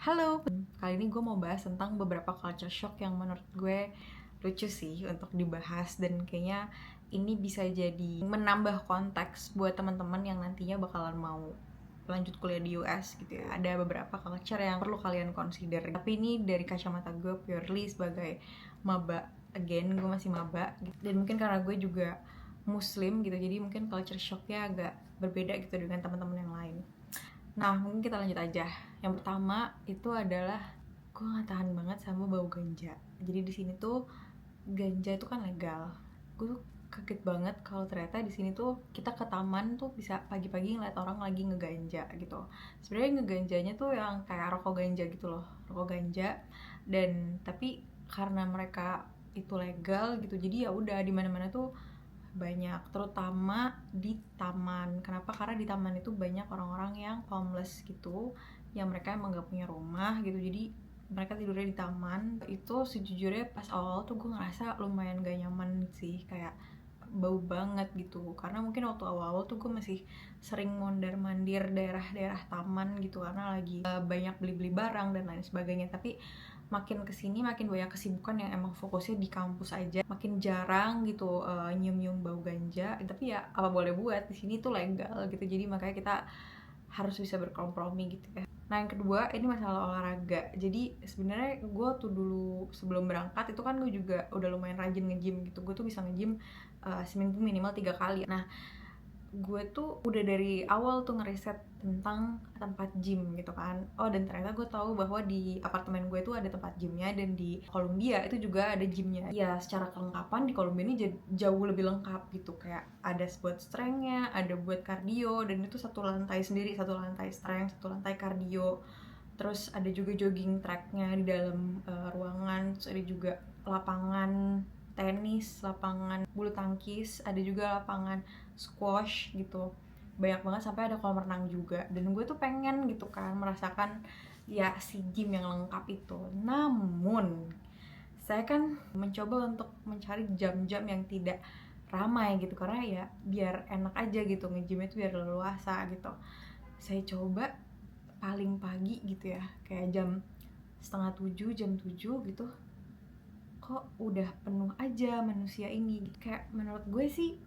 Halo, kali ini gue mau bahas tentang beberapa culture shock yang menurut gue lucu sih untuk dibahas, dan kayaknya ini bisa jadi menambah konteks buat teman-teman yang nantinya bakalan mau lanjut kuliah di US gitu ya. Ada beberapa culture yang perlu kalian consider. Tapi ini dari kacamata gue purely sebagai maba. Again, gue masih maba gitu. Dan mungkin karena gue juga muslim gitu, jadi mungkin culture shocknya agak berbeda gitu dengan teman-teman yang lain. Nah, mungkin kita lanjut aja. Yang pertama itu adalah gue nggak tahan banget sama bau ganja. Jadi di sini tuh ganja itu kan legal. Gue tuh kaget banget kalau ternyata di sini tuh kita ke taman tuh bisa pagi-pagi ngeliat orang lagi ngeganja gitu. Sebenarnya ngeganjanya tuh yang kayak rokok ganja gitu loh, rokok ganja. Dan tapi karena mereka itu legal gitu, jadi ya udah di mana-mana tuh banyak, terutama di taman. Kenapa? Karena di taman itu banyak orang-orang yang homeless gitu, yang mereka emang gak punya rumah gitu, jadi mereka tidurnya di taman. Itu sejujurnya pas awal tuh gue ngerasa lumayan gak nyaman sih, kayak bau banget gitu. Karena mungkin waktu awal-awal tuh gue masih sering mondar-mandir daerah-daerah taman gitu, karena lagi banyak beli-beli barang dan lain sebagainya. Tapi makin kesini makin banyak kesibukan yang emang fokusnya di kampus aja, makin jarang gitu nyium-nyium bau ganja. Tapi ya apa boleh buat, di sini tuh legal gitu, jadi makanya kita harus bisa berkompromi gitu ya. Nah, yang kedua ini masalah olahraga. Jadi sebenarnya gue tuh dulu sebelum berangkat itu kan gue juga udah lumayan rajin nge-gym gitu. Gue tuh bisa nge-gym seminggu minimal 3 kali. Nah, gue tuh udah dari awal tuh ngeriset tentang tempat gym gitu kan. Oh, dan ternyata gue tahu bahwa di apartemen gue tuh ada tempat gymnya, dan di Columbia itu juga ada gymnya. Ya, secara kelengkapan di Columbia ini jauh lebih lengkap gitu. Kayak ada buat strength-nya, ada buat cardio, dan itu satu lantai sendiri, satu lantai strength, satu lantai cardio. Terus ada juga jogging tracknya di dalam ruangan. Terus ada juga lapangan tenis, lapangan bulu tangkis, ada juga lapangan squash gitu. Banyak banget, sampai ada kolam renang juga. Dan gue tuh pengen gitu kan merasakan ya si gym yang lengkap itu. Namun saya kan mencoba untuk mencari jam-jam yang tidak ramai gitu, karena ya biar enak aja gitu, nge-gym itu biar leluasa gitu. Saya coba paling pagi gitu ya, kayak jam setengah 7, jam 7 gitu, kok udah penuh aja manusia ini. Kayak menurut gue sih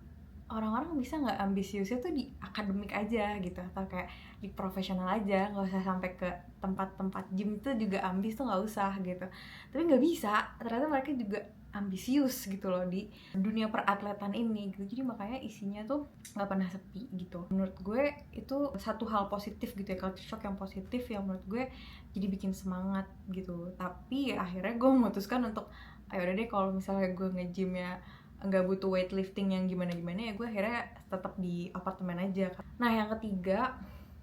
orang-orang bisa nggak ambisiusnya tuh di akademik aja gitu, atau kayak di profesional aja, nggak usah sampai ke tempat-tempat gym tuh juga ambis tuh, nggak usah gitu. Tapi nggak bisa, ternyata mereka juga ambisius gitu loh di dunia peratletan ini gitu. Jadi makanya isinya tuh nggak pernah sepi gitu. Menurut gue itu satu hal positif gitu ya, culture shock yang positif yang menurut gue jadi bikin semangat gitu. Tapi ya, akhirnya gue memutuskan untuk ayo udah deh, kalau misalnya gue nge-gym ya nggak butuh weightlifting yang gimana-gimana, ya gue akhirnya tetap di apartemen aja. Nah, yang ketiga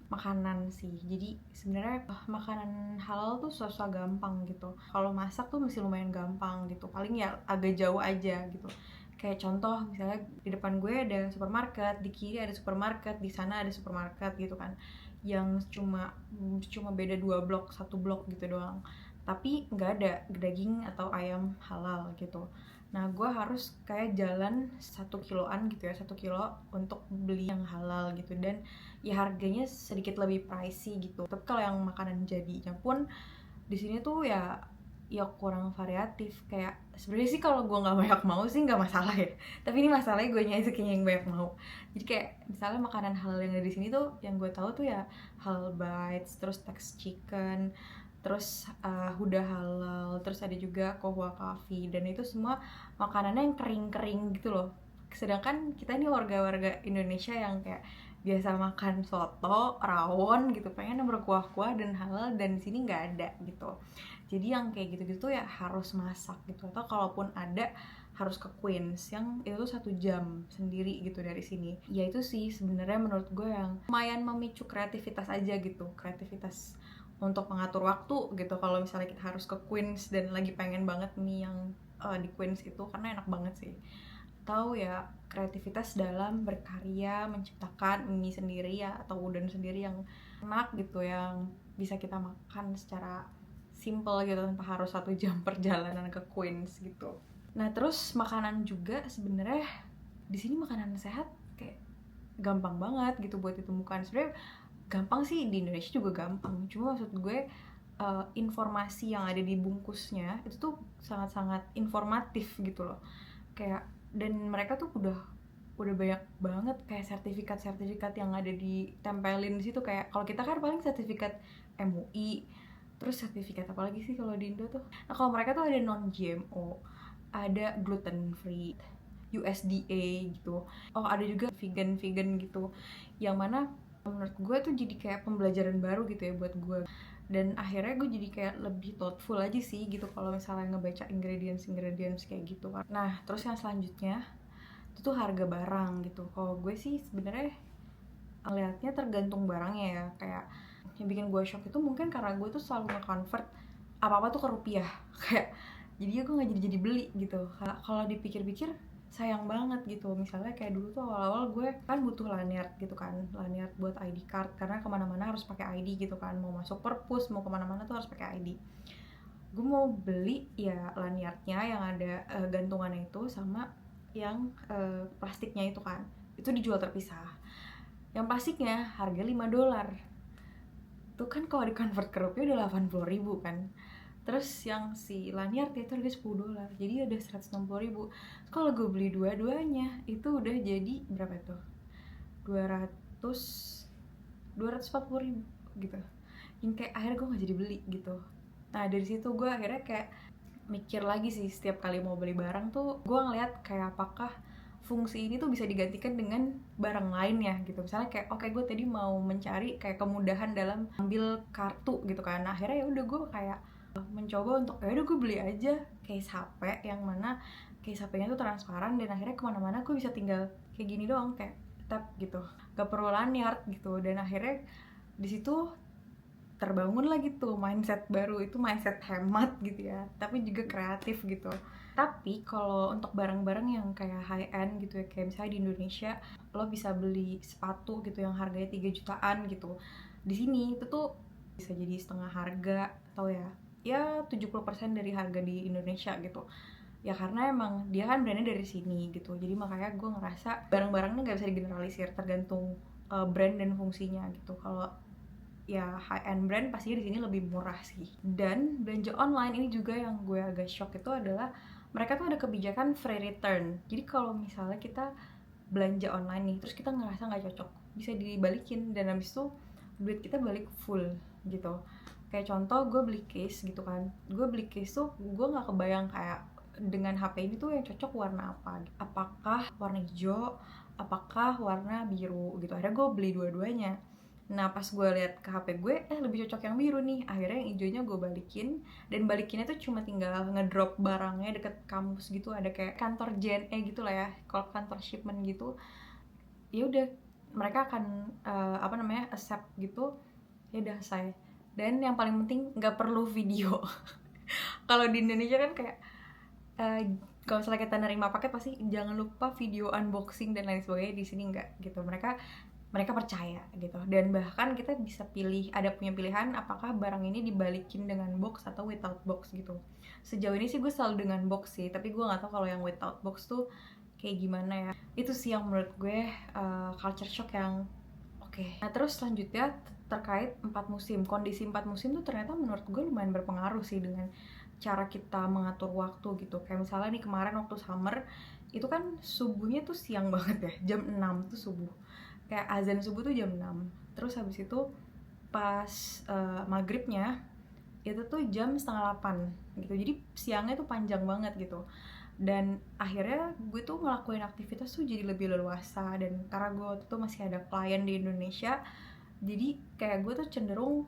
makanan sih. Jadi sebenarnya makanan halal tuh susah gampang gitu. Kalau masak tuh masih lumayan gampang gitu. Paling ya agak jauh aja gitu. Kayak contoh misalnya di depan gue ada supermarket, di kiri ada supermarket, di sana ada supermarket gitu kan. Yang cuma beda 2 blok, 1 blok gitu doang. Tapi nggak ada daging atau ayam halal gitu. Nah, gue harus kayak jalan 1 kiloan gitu ya, 1 kilo untuk beli yang halal gitu. Dan ya harganya sedikit lebih pricey gitu. Tapi kalau yang makanan jadinya pun di sini tuh ya kurang variatif. Kayak sebenarnya sih kalau gue nggak banyak mau sih nggak masalah ya. Tapi ini masalahnya gue nya kayaknya yang banyak mau. Jadi kayak misalnya makanan halal yang ada di sini tuh yang gue tahu tuh ya halal bites, terus Tex chicken, terus Huda halal, terus ada juga Kohwa Coffee, dan itu semua makanannya yang kering-kering gitu loh. Sedangkan kita ini warga-warga Indonesia yang kayak biasa makan soto, rawon gitu, pengen yang berkuah-kuah dan halal, dan di sini nggak ada gitu. Jadi yang kayak gitu-gitu ya harus masak gitu, atau kalaupun ada harus ke Queens yang itu tuh 1 jam sendiri gitu dari sini. Ya itu sih sebenarnya menurut gue yang lumayan memicu kreativitas aja gitu, kreativitas untuk mengatur waktu gitu. Kalau misalnya kita harus ke Queens dan lagi pengen banget mie yang di Queens itu, karena enak banget sih. Atau ya kreativitas dalam berkarya menciptakan mie sendiri ya, atau udon sendiri yang enak gitu, yang bisa kita makan secara simple gitu tanpa harus 1 jam perjalanan ke Queens gitu. Nah, terus makanan juga sebenarnya di sini makanan sehat kayak gampang banget gitu buat ditemukan. Sebenarnya gampang sih, di Indonesia juga gampang, cuma maksud gue informasi yang ada di bungkusnya itu tuh sangat-sangat informatif gitu loh. Kayak, dan mereka tuh udah banyak banget kayak sertifikat yang ada ditempelin di situ. Kayak kalau kita kan paling sertifikat MUI, terus sertifikat apa lagi sih kalau di Indo tuh. Nah kalau mereka tuh ada non GMO, ada gluten free, USDA gitu. Oh ada juga vegan gitu, yang mana menurut gue tuh jadi kayak pembelajaran baru gitu ya buat gue. Dan akhirnya gue jadi kayak lebih thoughtful aja sih gitu kalau misalnya ngebaca ingredients kayak gitu kan. Nah terus yang selanjutnya itu tuh harga barang gitu. Kalau gue sih sebenarnya ngeliatnya tergantung barangnya ya. Kayak yang bikin gue shock itu mungkin karena gue tuh selalu nge-convert apa-apa tuh ke rupiah. Kayak jadi gue nggak jadi beli gitu. Kalau dipikir-pikir sayang banget gitu. Misalnya kayak dulu tuh awal-awal gue kan butuh lanyard gitu kan, lanyard buat ID card karena kemana-mana harus pakai ID gitu kan. Mau masuk perpus, mau kemana-mana tuh harus pakai ID. Gue mau beli ya lanyardnya yang ada gantungannya itu sama yang plastiknya itu kan, itu dijual terpisah. Yang plastiknya harga $5 tuh kan, kalau di convert ke rupiah udah 80.000 kan. Terus yang si lanyard itu harga $10, jadi ada 160.000. Kalau gue beli dua-duanya itu udah jadi berapa itu? 240.000 gitu. Yang kayak akhirnya gue gak jadi beli gitu. Nah dari situ gue akhirnya kayak mikir lagi sih, setiap kali mau beli barang tuh gue ngeliat kayak apakah fungsi ini tuh bisa digantikan dengan barang lain ya gitu. Misalnya kayak oke, gue tadi mau mencari kayak kemudahan dalam ambil kartu gitu kan. Nah, akhirnya ya udah gue kayak mencoba untuk ya udah gue beli aja case HP yang mana case HP-nya tuh transparan, dan akhirnya kemana-mana gue bisa tinggal kayak gini doang, kayak tap gitu, gak perlu lanyard gitu. Dan akhirnya di situ terbangun lagi tuh mindset baru, itu mindset hemat gitu ya, tapi juga kreatif gitu. Tapi kalau untuk barang-barang yang kayak high end gitu ya, kayak misalnya di Indonesia lo bisa beli sepatu gitu yang harganya 3 jutaan gitu, di sini itu tuh bisa jadi setengah harga atau ya 70% dari harga di Indonesia gitu. Ya karena emang dia kan brandnya dari sini gitu. Jadi makanya gue ngerasa barang-barangnya nggak bisa digeneralisir, tergantung brand dan fungsinya gitu. Kalau ya high end brand pastinya di sini lebih murah sih. Dan belanja online ini juga yang gue agak shock itu adalah mereka tuh ada kebijakan free return. Jadi kalau misalnya kita belanja online nih, terus kita ngerasa nggak cocok, bisa dibalikin, dan habis itu duit kita balik full gitu. Kayak contoh gue beli case gitu kan, gue beli case tuh gue nggak kebayang kayak dengan HP ini tuh yang cocok warna apa, apakah warna hijau, apakah warna biru gitu. Akhirnya gue beli dua-duanya. Nah pas gue lihat ke HP gue, lebih cocok yang biru nih. Akhirnya yang hijaunya gue balikin, dan balikinnya tuh cuma tinggal ngedrop barangnya deket kampus gitu, ada kayak kantor JNE gitu lah ya, kalau kantor shipment gitu. Ya udah mereka akan accept gitu. Ya udah saya. Dan yang paling penting nggak perlu video. Kalau di Indonesia kan kayak kalau misalnya kita nerima paket pasti jangan lupa video unboxing dan lain sebagainya. Di sini enggak gitu. Mereka percaya gitu. Dan bahkan kita bisa pilih, ada punya pilihan apakah barang ini dibalikin dengan box atau without box gitu. Sejauh ini sih gue selalu dengan box sih, tapi gue nggak tahu kalau yang without box tuh kayak gimana ya. Itu sih yang menurut gue culture shock yang oke. Nah terus selanjutnya terkait 4 musim. Kondisi 4 musim tuh ternyata menurut gue lumayan berpengaruh sih dengan cara kita mengatur waktu gitu. Kayak misalnya nih kemarin waktu summer itu kan subuhnya tuh siang banget ya, jam 6 tuh subuh. Kayak azan subuh tuh jam 6. Terus habis itu pas maghribnya itu tuh jam setengah 8 gitu. Jadi siangnya tuh panjang banget gitu. Dan akhirnya gue tuh ngelakuin aktivitas tuh jadi lebih leluasa. Dan karena gue waktu itu masih ada klien di Indonesia, jadi kayak gue tuh cenderung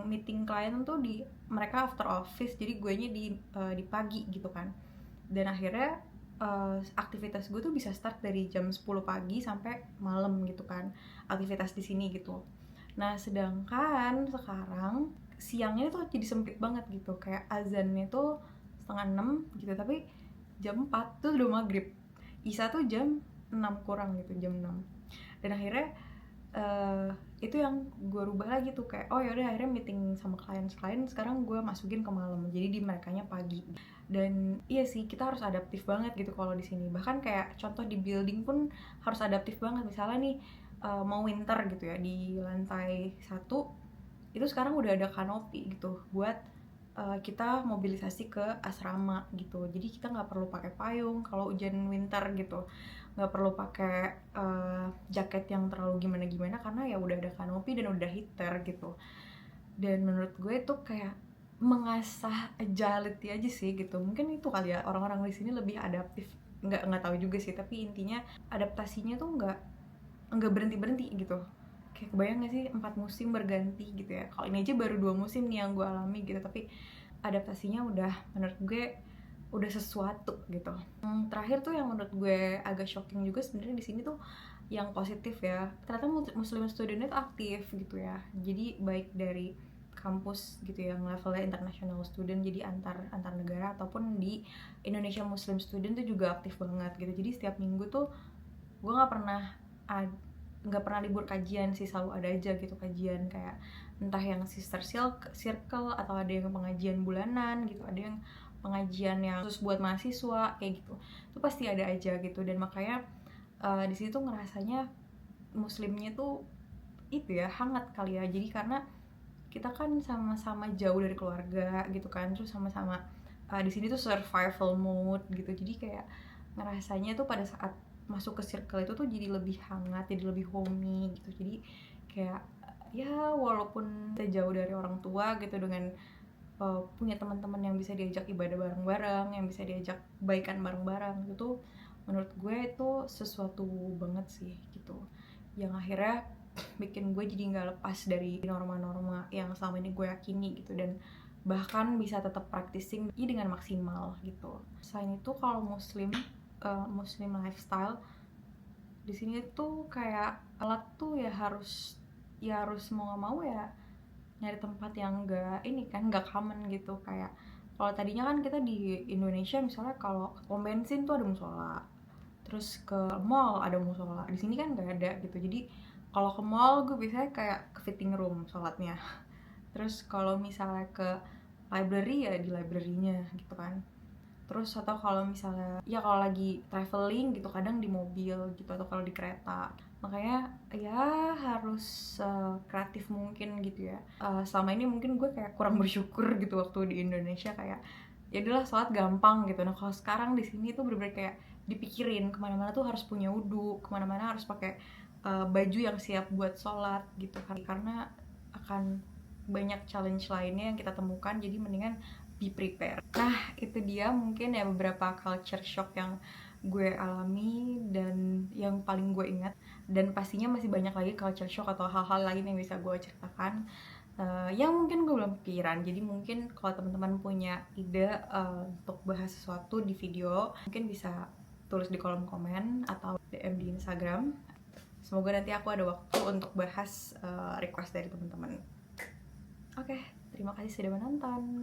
meeting klien tuh di mereka after office, jadi gue nya di pagi gitu kan. Dan akhirnya aktivitas gue tuh bisa start dari jam 10 pagi sampai malam gitu kan, aktivitas di sini gitu. Nah sedangkan sekarang siangnya tuh jadi sempit banget gitu, kayak azannya tuh setengah 6 gitu, tapi jam 4 tuh udah maghrib, isya tuh jam 6 kurang gitu, jam 6. Dan akhirnya itu yang gue rubah lagi tuh, kayak oh yaudah akhirnya meeting sama klien sekarang gue masukin ke malam, jadi di merekanya pagi. Dan iya sih kita harus adaptif banget gitu kalau di sini. Bahkan kayak contoh di building pun harus adaptif banget. Misalnya nih mau winter gitu ya, di lantai 1 itu sekarang udah ada kanopi gitu buat kita mobilisasi ke asrama gitu. Jadi kita nggak perlu pakai payung kalau hujan winter gitu, nggak perlu pakai jaket yang terlalu gimana-gimana karena ya udah ada kanopi dan udah heater gitu. Dan menurut gue itu kayak mengasah agility aja sih gitu. Mungkin itu kali ya, orang-orang di sini lebih adaptif, nggak tahu juga sih, tapi intinya adaptasinya tuh nggak berhenti gitu. Kayak kebayang gak sih 4 musim berganti gitu ya. Kalau ini aja baru 2 musim nih yang gue alami gitu, tapi adaptasinya udah, menurut gue udah sesuatu gitu. Terakhir tuh yang menurut gue agak shocking juga sebenarnya di sini tuh yang positif ya, ternyata muslim student itu aktif gitu ya. Jadi baik dari kampus gitu yang levelnya international student, jadi antar negara, ataupun di Indonesia Muslim student tuh juga aktif banget gitu. Jadi setiap minggu tuh gue nggak pernah libur kajian sih, selalu ada aja gitu kajian, kayak entah yang sister circle atau ada yang pengajian bulanan gitu, ada yang pengajian yang khusus buat mahasiswa kayak gitu, itu pasti ada aja gitu. Dan makanya di situ ngerasanya muslimnya tuh itu ya hangat kali ya, jadi karena kita kan sama-sama jauh dari keluarga gitu kan, terus sama-sama di sini tuh survival mode gitu, jadi kayak ngerasanya tuh pada saat masuk ke circle itu tuh jadi lebih hangat, jadi lebih homey gitu. Jadi kayak ya walaupun kita jauh dari orang tua gitu, dengan punya teman-teman yang bisa diajak ibadah bareng-bareng, yang bisa diajak baikan bareng-bareng, itu menurut gue itu sesuatu banget sih gitu, yang akhirnya bikin gue jadi nggak lepas dari norma-norma yang selama ini gue yakini gitu, dan bahkan bisa tetap practicing dengan maksimal gitu. Selain itu kalau muslim lifestyle di sini tuh kayak alat tuh ya harus mau nggak mau ya nyari tempat yang nggak common gitu. Kayak kalau tadinya kan kita di Indonesia misalnya kalau ke pom bensin tuh ada musola, terus ke mall ada musola, di sini kan nggak ada gitu. Jadi kalau ke mall gue biasanya kayak ke fitting room sholatnya, terus kalau misalnya ke library ya di library-nya gitu kan. Terus atau kalau misalnya ya kalau lagi traveling gitu kadang di mobil gitu, atau kalau di kereta. Makanya ya harus kreatif mungkin gitu ya. Selama ini mungkin gue kayak kurang bersyukur gitu waktu di Indonesia, kayak ya adalah sholat gampang gitu. Nah kalau sekarang di sini tuh bener-bener kayak dipikirin kemana-mana tuh harus punya wudhu, kemana-mana harus pakai baju yang siap buat sholat gitu kan, karena akan banyak challenge lainnya yang kita temukan, jadi mendingan be prepared. Nah itu dia mungkin ya beberapa culture shock yang gue alami dan yang paling gue ingat, dan pastinya masih banyak lagi culture shock atau hal-hal lain yang bisa gue ceritakan yang mungkin gue belum pikiran. Jadi mungkin kalau teman-teman punya ide untuk bahas sesuatu di video, mungkin bisa tulis di kolom komen atau DM di Instagram. Semoga nanti aku ada waktu untuk bahas request dari teman-teman. Oke, terima kasih sudah menonton.